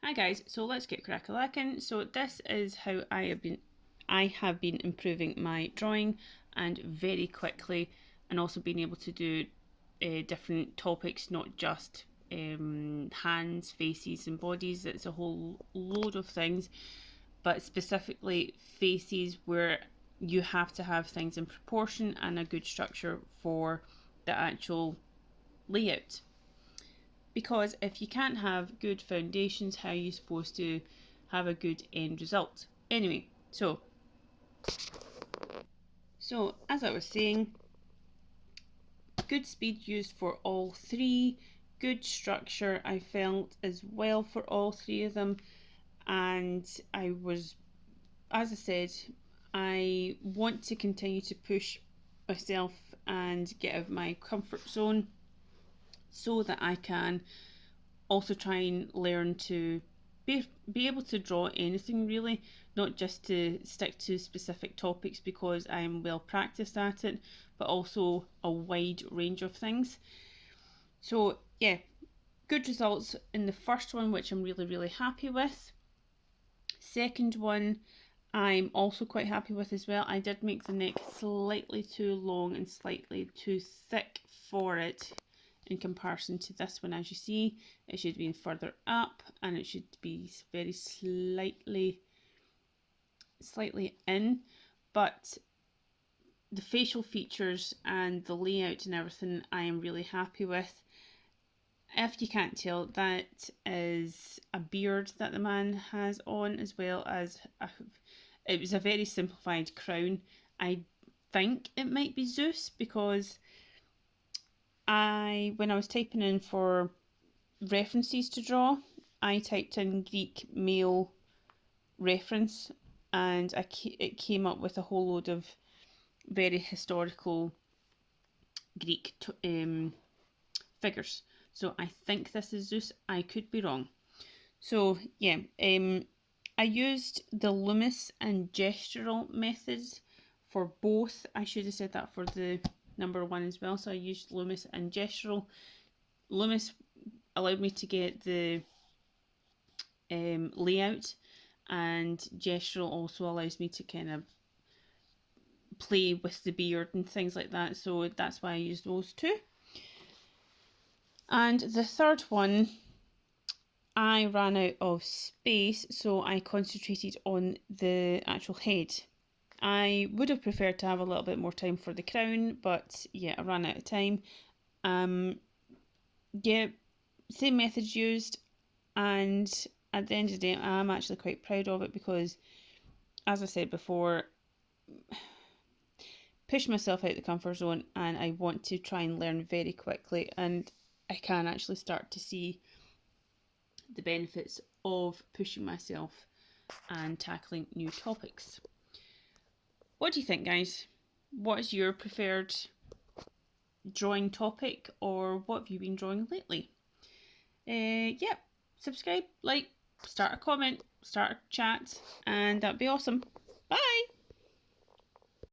Hi guys, so let's get crack-a-lackin'. So this is how I have been improving my drawing, and very quickly, and also being able to do different topics, not just hands, faces and bodies. It's a whole load of things, but specifically faces, where you have to have things in proportion and a good structure for the actual layout. Because if you can't have good foundations, how are you supposed to have a good end result? Anyway, so as I was saying, good speed used for all three, good structure I felt as well for all three of them, and as I said, I want to continue to push myself and get out of my comfort zone so that I can also try and learn to be able to draw anything really, not just to stick to specific topics because I'm well practiced at it, but also a wide range of things. So yeah, good results in the first one, which I'm really happy with. Second one, I'm also quite happy with as well. I did make the neck slightly too long and slightly too thick for it in comparison to this one. As you see, it should be further up and it should be very slightly in, but the facial features and the layout and everything I am really happy with. If you can't tell, that is a beard that the man has on, as well as it was a very simplified crown. I think it might be Zeus, because when I was typing in for references to draw, I typed in Greek male reference, and it came up with a whole load of very historical Greek figures. So I think this is Zeus. I could be wrong. So yeah, I used the Loomis and gestural methods for both. I should have said that for the number one as well. So I used Loomis and gestural. Loomis allowed me to get the layout, and gestural also allows me to kind of play with the beard and things like that. So that's why I used those two. And the third one, I ran out of space, so I concentrated on the actual head. I would have preferred to have a little bit more time for the crown, but yeah, I ran out of time. Yeah, same methods used, and at the end of the day, I'm actually quite proud of it because, as I said before, push myself out the comfort zone, and I want to try and learn very quickly, and I can actually start to see the benefits of pushing myself and tackling new topics. What do you think, guys? What is your preferred drawing topic, or what have you been drawing lately? Yeah, subscribe, like, start a comment, start a chat, and that'd be awesome. Bye!